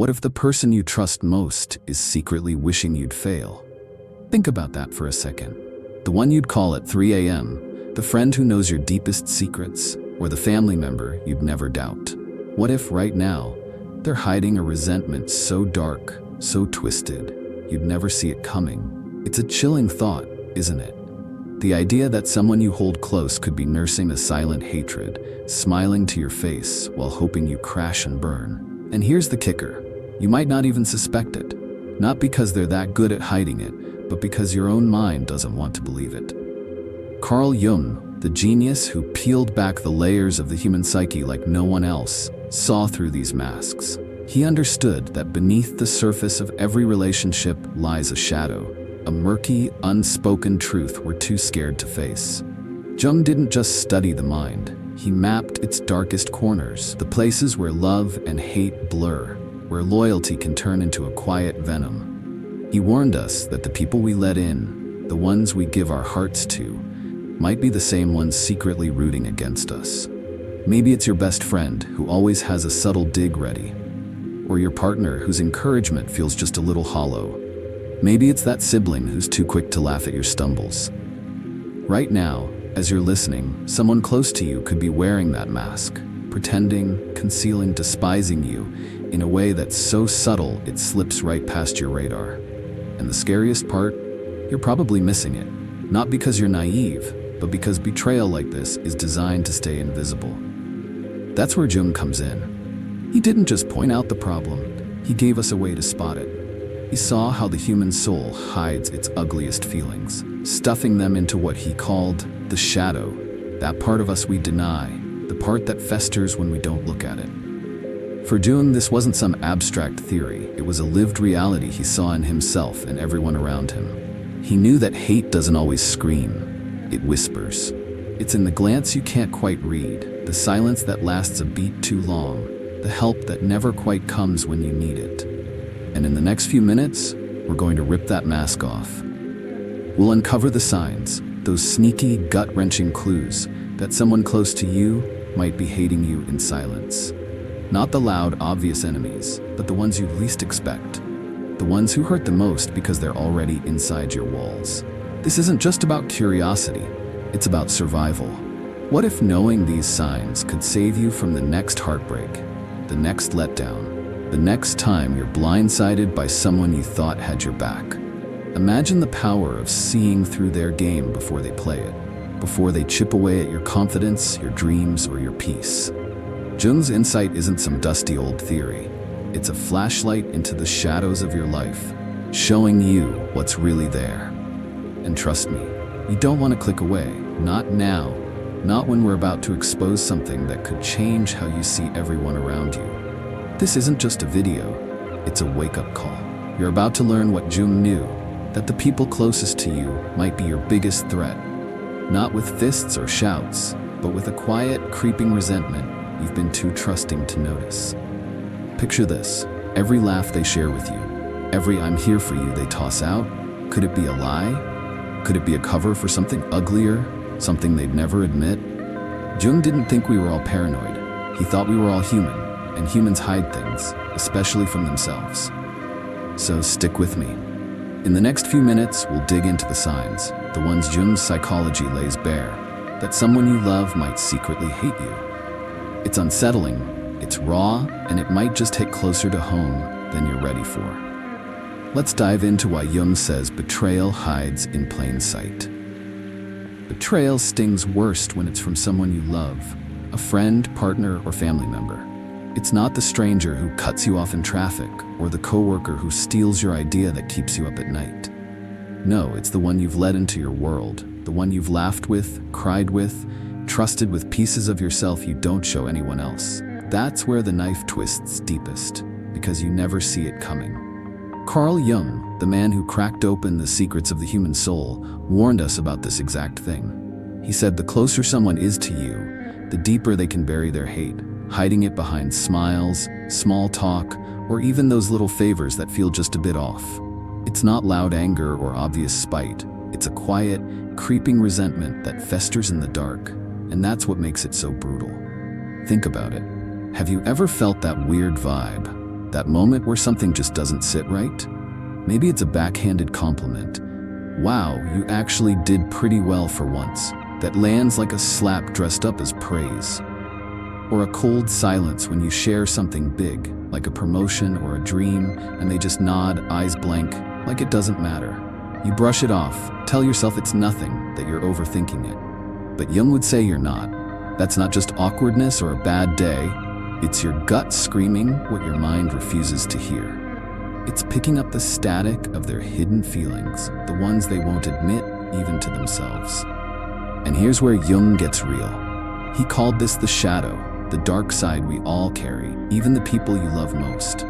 What if the person you trust most is secretly wishing you'd fail? Think about that for a second. The one you'd call at 3 a.m., the friend who knows your deepest secrets, or the family member you'd never doubt. What if right now, they're hiding a resentment so dark, so twisted, you'd never see it coming? It's a chilling thought, isn't it? The idea that someone you hold close could be nursing a silent hatred, smiling to your face while hoping you crash and burn. And here's the kicker. You might not even suspect it. Not because they're that good at hiding it, but because your own mind doesn't want to believe it. Carl Jung, the genius who peeled back the layers of the human psyche like no one else, saw through these masks. He understood that beneath the surface of every relationship lies a shadow, a murky, unspoken truth we're too scared to face. Jung didn't just study the mind. He mapped its darkest corners, the places where love and hate blur, where loyalty can turn into a quiet venom. He warned us that the people we let in, the ones we give our hearts to, might be the same ones secretly rooting against us. Maybe it's your best friend who always has a subtle dig ready, or your partner whose encouragement feels just a little hollow. Maybe it's that sibling who's too quick to laugh at your stumbles. Right now, as you're listening, someone close to you could be wearing that mask, pretending, concealing, despising you in a way that's so subtle it slips right past your radar. And the scariest part, you're probably missing it. Not because you're naive, but because betrayal like this is designed to stay invisible. That's where Jung comes in. He didn't just point out the problem, he gave us a way to spot it. He saw how the human soul hides its ugliest feelings, stuffing them into what he called the shadow, that part of us we deny, the part that festers when we don't look at it. For Jung, this wasn't some abstract theory, it was a lived reality he saw in himself and everyone around him. He knew that hate doesn't always scream, it whispers. It's in the glance you can't quite read, the silence that lasts a beat too long, the help that never quite comes when you need it. And in the next few minutes, we're going to rip that mask off. We'll uncover the signs, those sneaky, gut-wrenching clues that someone close to you might be hating you in silence. Not the loud, obvious enemies, but the ones you least expect. The ones who hurt the most because they're already inside your walls. This isn't just about curiosity, it's about survival. What if knowing these signs could save you from the next heartbreak, the next letdown, the next time you're blindsided by someone you thought had your back? Imagine the power of seeing through their game before they play it, before they chip away at your confidence, your dreams, or your peace. Jung's insight isn't some dusty old theory. It's a flashlight into the shadows of your life, showing you what's really there. And trust me, you don't want to click away, not now, not when we're about to expose something that could change how you see everyone around you. This isn't just a video, it's a wake-up call. You're about to learn what Jung knew, that the people closest to you might be your biggest threat. Not with fists or shouts, but with a quiet, creeping resentment you've been too trusting to notice. Picture this, every laugh they share with you, every "I'm here for you" they toss out, could it be a lie? Could it be a cover for something uglier, something they'd never admit? Jung didn't think we were all paranoid. He thought we were all human. And humans hide things, especially from themselves. So stick with me. In the next few minutes, we'll dig into the signs, the ones Jung's psychology lays bare, that someone you love might secretly hate you. It's unsettling, it's raw, and it might just hit closer to home than you're ready for. Let's dive into why Jung says betrayal hides in plain sight. Betrayal stings worst when it's from someone you love, a friend, partner, or family member. It's not the stranger who cuts you off in traffic or the coworker who steals your idea that keeps you up at night. No, it's the one you've let into your world, the one you've laughed with, cried with, trusted with pieces of yourself you don't show anyone else. That's where the knife twists deepest, because you never see it coming. Carl Jung, the man who cracked open the secrets of the human soul, warned us about this exact thing. He said the closer someone is to you, the deeper they can bury their hate, hiding it behind smiles, small talk, or even those little favors that feel just a bit off. It's not loud anger or obvious spite. It's a quiet, creeping resentment that festers in the dark, and that's what makes it so brutal. Think about it. Have you ever felt that weird vibe? That moment where something just doesn't sit right? Maybe it's a backhanded compliment. Wow, you actually did pretty well for once. That lands like a slap dressed up as praise. Or a cold silence when you share something big, like a promotion or a dream, and they just nod, eyes blank, like it doesn't matter. You brush it off, tell yourself it's nothing, that you're overthinking it. But Jung would say you're not. That's not just awkwardness or a bad day. It's your gut screaming what your mind refuses to hear. It's picking up the static of their hidden feelings, the ones they won't admit even to themselves. And here's where Jung gets real. He called this the shadow, the dark side we all carry, even the people you love most.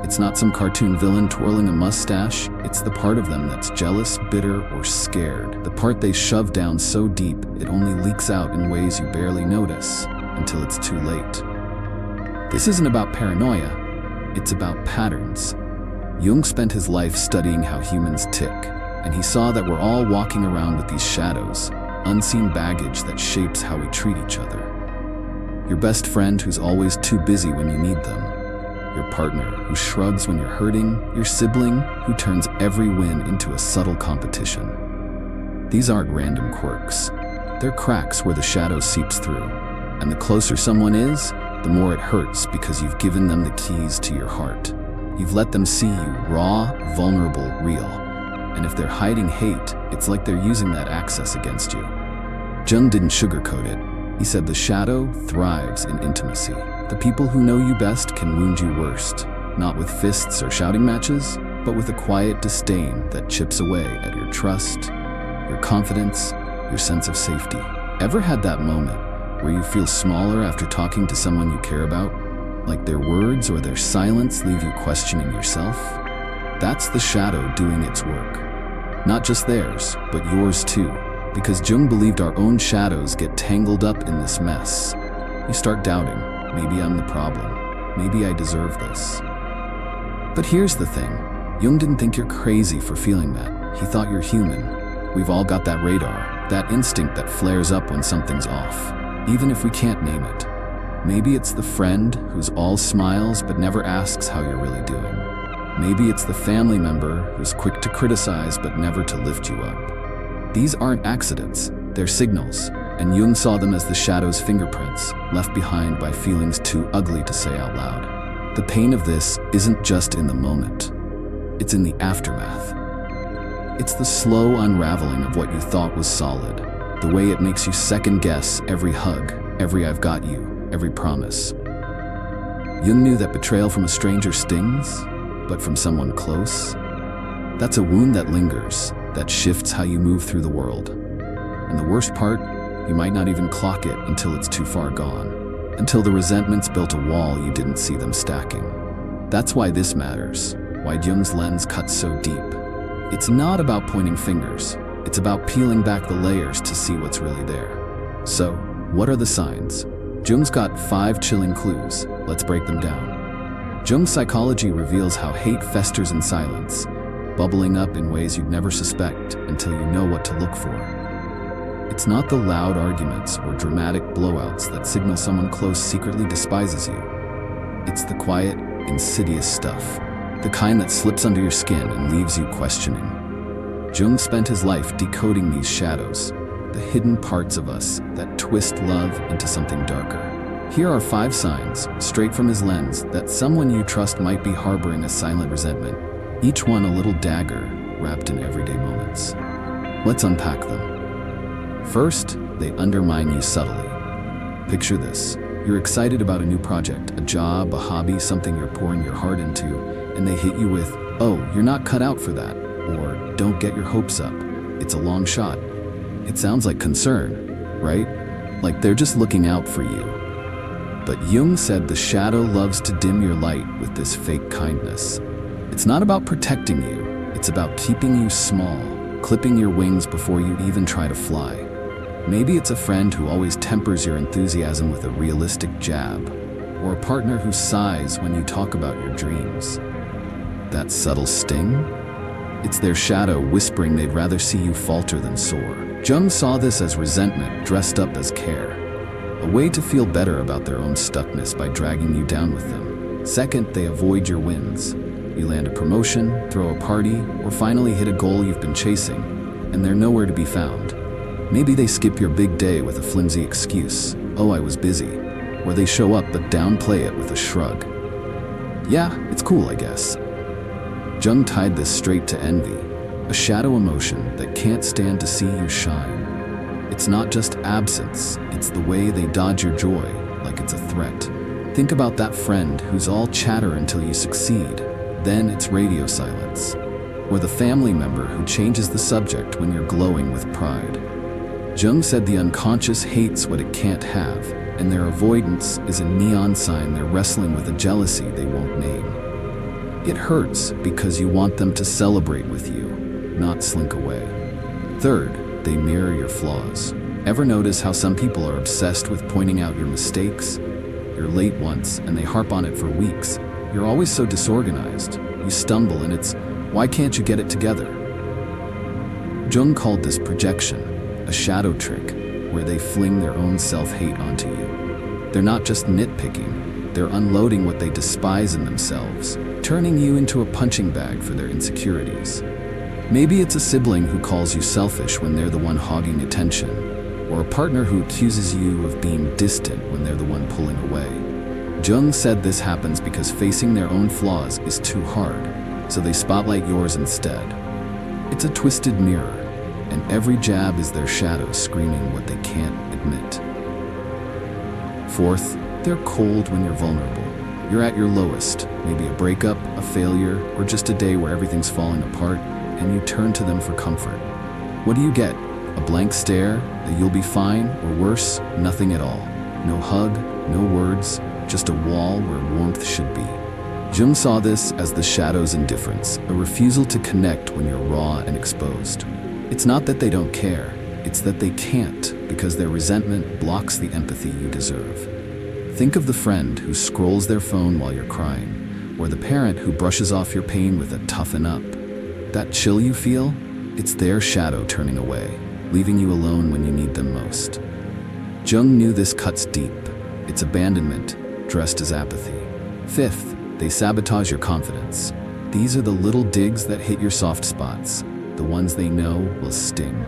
It's not some cartoon villain twirling a mustache, it's the part of them that's jealous, bitter, or scared. The part they shove down so deep it only leaks out in ways you barely notice, until it's too late. This isn't about paranoia, it's about patterns. Jung spent his life studying how humans tick, and he saw that we're all walking around with these shadows, unseen baggage that shapes how we treat each other. Your best friend who's always too busy when you need them. Your partner who shrugs when you're hurting. Your sibling who turns every win into a subtle competition. These aren't random quirks. They're cracks where the shadow seeps through. And the closer someone is, the more it hurts because you've given them the keys to your heart. You've let them see you raw, vulnerable, real. And if they're hiding hate, it's like they're using that access against you. Jung didn't sugarcoat it. He said the shadow thrives in intimacy. The people who know you best can wound you worst, not with fists or shouting matches, but with a quiet disdain that chips away at your trust, your confidence, your sense of safety. Ever had that moment where you feel smaller after talking to someone you care about? Like their words or their silence leave you questioning yourself? That's the shadow doing its work. Not just theirs, but yours too. Because Jung believed our own shadows get tangled up in this mess. You start doubting, maybe I'm the problem, maybe I deserve this. But here's the thing, Jung didn't think you're crazy for feeling that. He thought you're human. We've all got that radar, that instinct that flares up when something's off, even if we can't name it. Maybe it's the friend who's all smiles but never asks how you're really doing. Maybe it's the family member who's quick to criticize but never to lift you up. These aren't accidents, they're signals, and Jung saw them as the shadow's fingerprints, left behind by feelings too ugly to say out loud. The pain of this isn't just in the moment, it's in the aftermath. It's the slow unraveling of what you thought was solid, the way it makes you second-guess every hug, every I've got you, every promise. Jung knew that betrayal from a stranger stings, but from someone close, that's a wound that lingers, that shifts how you move through the world. And the worst part, you might not even clock it until it's too far gone, until the resentment's built a wall you didn't see them stacking. That's why this matters, why Jung's lens cuts so deep. It's not about pointing fingers, it's about peeling back the layers to see what's really there. So, what are the signs? Jung's got 5 chilling clues. Let's break them down. Jung's psychology reveals how hate festers in silence, bubbling up in ways you'd never suspect until you know what to look for. It's not the loud arguments or dramatic blowouts that signal someone close secretly despises you. It's the quiet, insidious stuff, the kind that slips under your skin and leaves you questioning. Jung spent his life decoding these shadows, the hidden parts of us that twist love into something darker. Here are 5 signs, straight from his lens, that someone you trust might be harboring a silent resentment, each one a little dagger wrapped in everyday moments. Let's unpack them. First, they undermine you subtly. Picture this. You're excited about a new project, a job, a hobby, something you're pouring your heart into, and they hit you with, "Oh, you're not cut out for that," or "Don't get your hopes up. It's a long shot." It sounds like concern, right? Like they're just looking out for you. But Jung said the shadow loves to dim your light with this fake kindness. It's not about protecting you, it's about keeping you small, clipping your wings before you even try to fly. Maybe it's a friend who always tempers your enthusiasm with a realistic jab, or a partner who sighs when you talk about your dreams. That subtle sting? It's their shadow whispering they'd rather see you falter than soar. Jung saw this as resentment dressed up as care, a way to feel better about their own stuckness by dragging you down with them. Second, they avoid your wins. You land a promotion, throw a party, or finally hit a goal you've been chasing, and they're nowhere to be found. Maybe they skip your big day with a flimsy excuse, "Oh, I was busy," or they show up but downplay it with a shrug. "Yeah, it's cool, I guess." Jung tied this straight to envy, a shadow emotion that can't stand to see you shine. It's not just absence, it's the way they dodge your joy, like it's a threat. Think about that friend who's all chatter until you succeed, then it's radio silence. Or the family member who changes the subject when you're glowing with pride. Jung said the unconscious hates what it can't have, and their avoidance is a neon sign they're wrestling with a jealousy they won't name. It hurts because you want them to celebrate with you, not slink away. Third, they mirror your flaws. Ever notice how some people are obsessed with pointing out your mistakes? You're late once, and they harp on it for weeks. You're always so disorganized. You stumble, and it's, "Why can't you get it together?" Jung called this projection, a shadow trick, where they fling their own self-hate onto you. They're not just nitpicking, they're unloading what they despise in themselves, turning you into a punching bag for their insecurities. Maybe it's a sibling who calls you selfish when they're the one hogging attention, or a partner who accuses you of being distant when they're the one pulling away. Jung said this happens because facing their own flaws is too hard, so they spotlight yours instead. It's a twisted mirror, and every jab is their shadow screaming what they can't admit. Fourth, they're cold when you're vulnerable. You're at your lowest, maybe a breakup, a failure, or just a day where everything's falling apart, and you turn to them for comfort. What do you get? A blank stare, that you'll be fine, or worse, nothing at all. No hug, no words, just a wall where warmth should be. Jung saw this as the shadow's indifference, a refusal to connect when you're raw and exposed. It's not that they don't care, it's that they can't, because their resentment blocks the empathy you deserve. Think of the friend who scrolls their phone while you're crying, or the parent who brushes off your pain with a "toughen up." That chill you feel? It's their shadow turning away, leaving you alone when you need them most. Jung knew this cuts deep. It's abandonment, dressed as apathy. Fifth, they sabotage your confidence. These are the little digs that hit your soft spots, the ones they know will sting.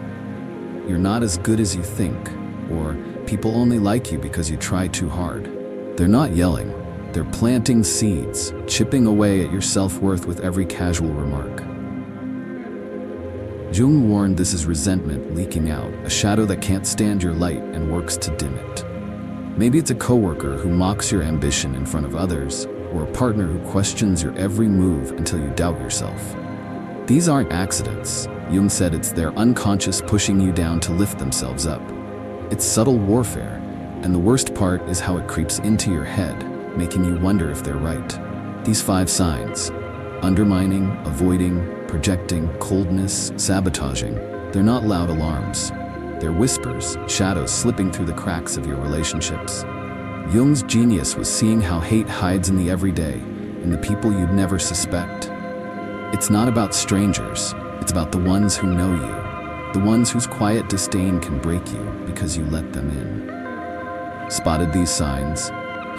You're not as good as you think, or people only like you because you try too hard. They're not yelling, they're planting seeds, chipping away at your self-worth with every casual remark. Jung warned this is resentment leaking out, a shadow that can't stand your light and works to dim it. Maybe it's a coworker who mocks your ambition in front of others, or a partner who questions your every move until you doubt yourself. These aren't accidents. Jung said it's their unconscious pushing you down to lift themselves up. It's subtle warfare, and the worst part is how it creeps into your head, making you wonder if they're right. These 5 signs, undermining, avoiding, projecting, coldness, sabotaging, they're not loud alarms. They're whispers, shadows slipping through the cracks of your relationships. Jung's genius was seeing how hate hides in the everyday, in the people you'd never suspect. It's not about strangers, it's about the ones who know you, the ones whose quiet disdain can break you because you let them in. Spotted these signs?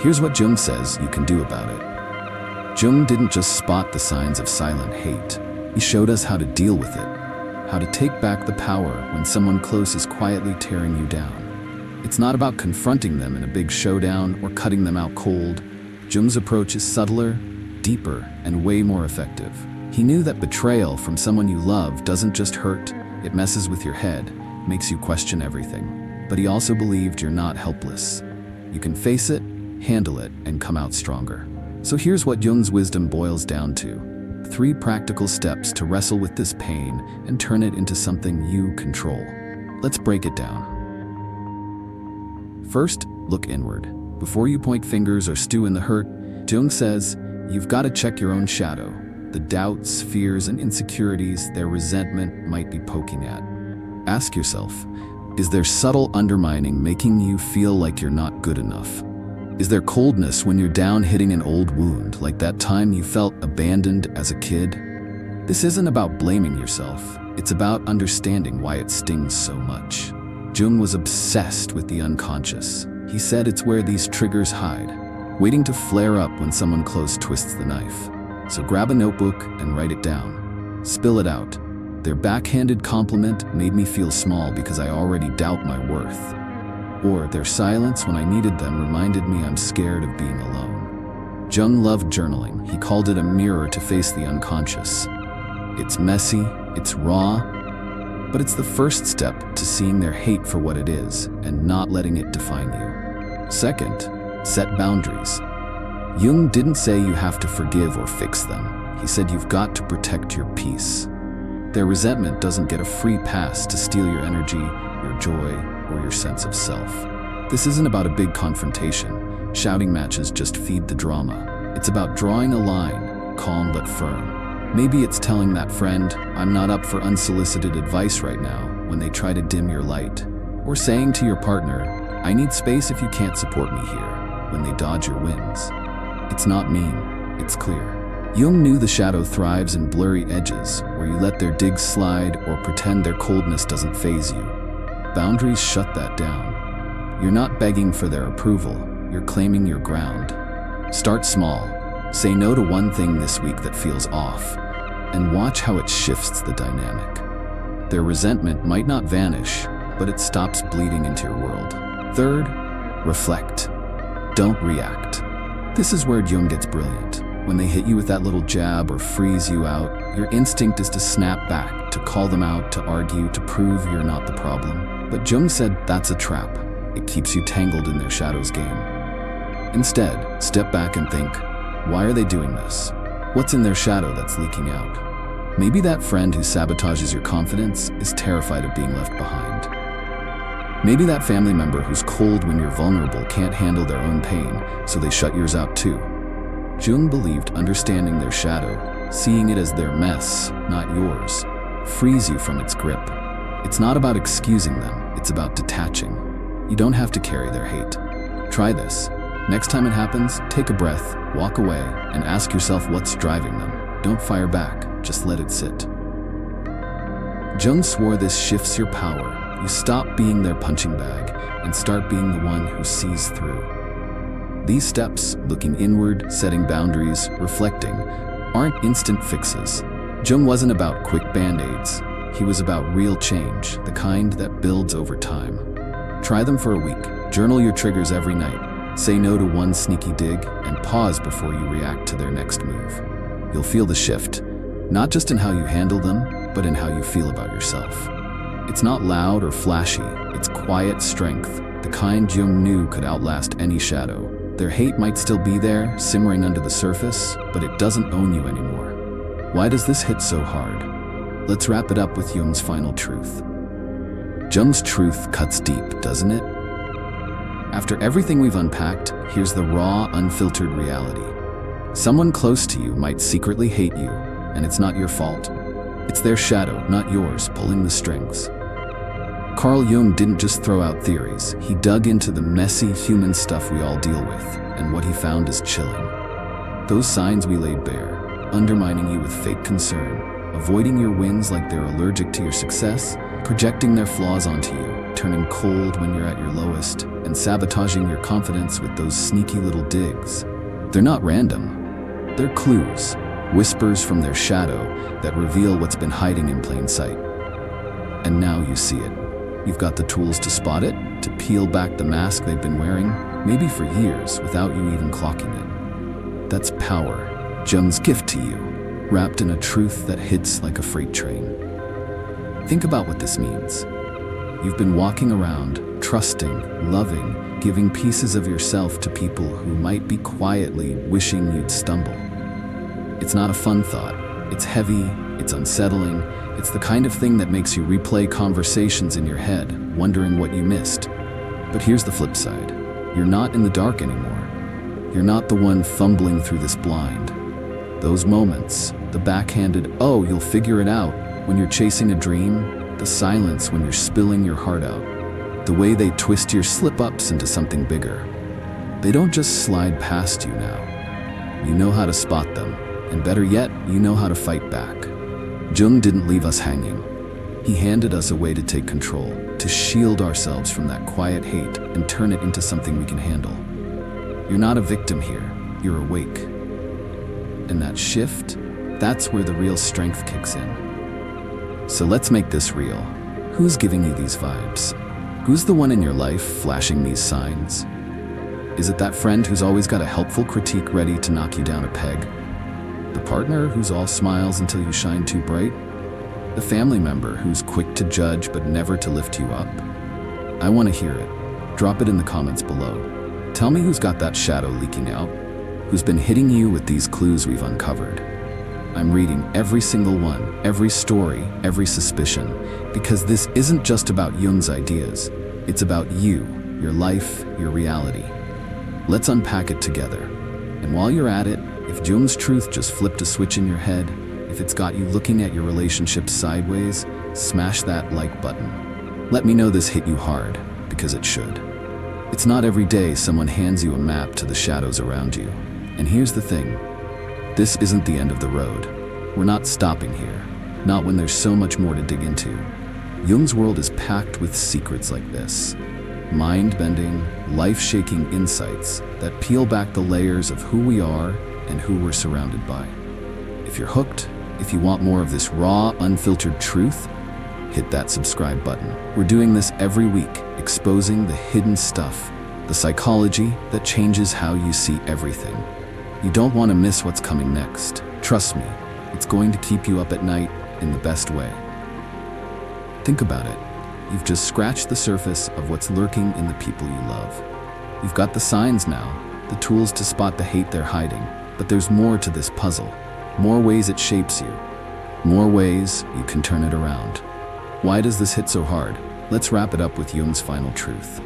Here's what Jung says you can do about it. Jung didn't just spot the signs of silent hate. He showed us how to deal with it, how to take back the power when someone close is quietly tearing you down. It's not about confronting them in a big showdown or cutting them out cold. Jung's approach is subtler, deeper, and way more effective. He knew that betrayal from someone you love doesn't just hurt, it messes with your head, makes you question everything. But he also believed you're not helpless. You can face it, handle it, and come out stronger. So here's what Jung's wisdom boils down to. 3 practical steps to wrestle with this pain and turn it into something you control. Let's break it down. First, look inward. Before you point fingers or stew in the hurt, Jung says, you've got to check your own shadow. The doubts, fears, and insecurities their resentment might be poking at. Ask yourself, is there subtle undermining making you feel like you're not good enough? Is there coldness when you're down hitting an old wound, like that time you felt abandoned as a kid? This isn't about blaming yourself. It's about understanding why it stings so much. Jung was obsessed with the unconscious. He said it's where these triggers hide. waiting to flare up when someone close twists the knife. So grab a notebook and write it down. Spill it out. Their backhanded compliment made me feel small because I already doubt my worth. Or their silence when I needed them reminded me I'm scared of being alone. Jung loved journaling. He called it a mirror to face the unconscious. It's messy, it's raw, but it's the first step to seeing their hate for what it is and not letting it define you. Second, set boundaries. Jung didn't say you have to forgive or fix them. He said you've got to protect your peace. Their resentment doesn't get a free pass to steal your energy, your joy, or your sense of self. This isn't about a big confrontation. Shouting matches just feed the drama. It's about drawing a line, calm but firm. Maybe it's telling that friend, I'm not up for unsolicited advice right now, when they try to dim your light. Or saying to your partner, I need space if you can't support me here, when they dodge your wins. It's not mean, it's clear. Jung knew the shadow thrives in blurry edges, where you let their digs slide or pretend their coldness doesn't faze you. Boundaries shut that down. You're not begging for their approval, you're claiming your ground. Start small. Say no to one thing this week that feels off, and watch how it shifts the dynamic. Their resentment might not vanish, but it stops bleeding into your world. Third, reflect. Don't react. This is where Jung gets brilliant. When they hit you with that little jab or freeze you out, your instinct is to snap back, to call them out, to argue, to prove you're not the problem. But Jung said that's a trap. It keeps you tangled in their shadow's game. Instead, step back and think, why are they doing this? What's in their shadow that's leaking out? Maybe that friend who sabotages your confidence is terrified of being left behind. Maybe that family member who's cold when you're vulnerable can't handle their own pain, so they shut yours out too. Jung believed understanding their shadow, seeing it as their mess, not yours, frees you from its grip. It's not about excusing them, it's about detaching. You don't have to carry their hate. Try this. Next time it happens, take a breath, walk away, and ask yourself what's driving them. Don't fire back, just let it sit. Jung swore this shifts your power. You stop being their punching bag and start being the one who sees through. These steps, looking inward, setting boundaries, reflecting, aren't instant fixes. Jung wasn't about quick band-aids. He was about real change, the kind that builds over time. Try them for a week. Journal your triggers every night. Say no to one sneaky dig, and pause before you react to their next move. You'll feel the shift, not just in how you handle them, but in how you feel about yourself. It's not loud or flashy, it's quiet strength, the kind Jung knew could outlast any shadow. Their hate might still be there, simmering under the surface, but it doesn't own you anymore. Why does this hit so hard? Let's wrap it up with Jung's final truth. Jung's truth cuts deep, doesn't it? After everything we've unpacked, here's the raw, unfiltered reality. Someone close to you might secretly hate you, and it's not your fault. It's their shadow, not yours, pulling the strings. Carl Jung didn't just throw out theories. He dug into the messy human stuff we all deal with, and what he found is chilling. Those signs we laid bare, undermining you with fake concern, avoiding your wins like they're allergic to your success, projecting their flaws onto you, turning cold when you're at your lowest, and sabotaging your confidence with those sneaky little digs. They're not random. They're clues, whispers from their shadow that reveal what's been hiding in plain sight. And now you see it. You've got the tools to spot it, to peel back the mask they've been wearing, maybe for years without you even clocking it. That's power, Jung's gift to you, wrapped in a truth that hits like a freight train. Think about what this means. You've been walking around, trusting, loving, giving pieces of yourself to people who might be quietly wishing you'd stumble. It's not a fun thought. It's heavy, it's unsettling, it's the kind of thing that makes you replay conversations in your head, wondering what you missed. But here's the flip side. You're not in the dark anymore. You're not the one fumbling through this blind. Those moments, the backhanded, oh, you'll figure it out, when you're chasing a dream, the silence when you're spilling your heart out, the way they twist your slip-ups into something bigger. They don't just slide past you now. You know how to spot them, and better yet, you know how to fight back. Jung didn't leave us hanging. He handed us a way to take control, to shield ourselves from that quiet hate and turn it into something we can handle. You're not a victim here, you're awake. And that shift, that's where the real strength kicks in. So let's make this real. Who's giving you these vibes? Who's the one in your life flashing these signs? Is it that friend who's always got a helpful critique ready to knock you down a peg? The partner who's all smiles until you shine too bright? The family member who's quick to judge but never to lift you up? I want to hear it. Drop it in the comments below. Tell me who's got that shadow leaking out, who's been hitting you with these clues we've uncovered. I'm reading every single one, every story, every suspicion, because this isn't just about Jung's ideas. It's about you, your life, your reality. Let's unpack it together. And while you're at it, if Jung's truth just flipped a switch in your head, if it's got you looking at your relationship sideways, smash that like button. Let me know this hit you hard, because it should. It's not every day someone hands you a map to the shadows around you. And here's the thing. This isn't the end of the road. We're not stopping here, not when there's so much more to dig into. Jung's world is packed with secrets like this. Mind-bending, life-shaking insights that peel back the layers of who we are and who we're surrounded by. If you're hooked, if you want more of this raw, unfiltered truth, hit that subscribe button. We're doing this every week, exposing the hidden stuff, the psychology that changes how you see everything. You don't want to miss what's coming next. Trust me, it's going to keep you up at night in the best way. Think about it. You've just scratched the surface of what's lurking in the people you love. You've got the signs now, the tools to spot the hate they're hiding, but there's more to this puzzle. More ways it shapes you. More ways you can turn it around. Why does this hit so hard? Let's wrap it up with Jung's final truth.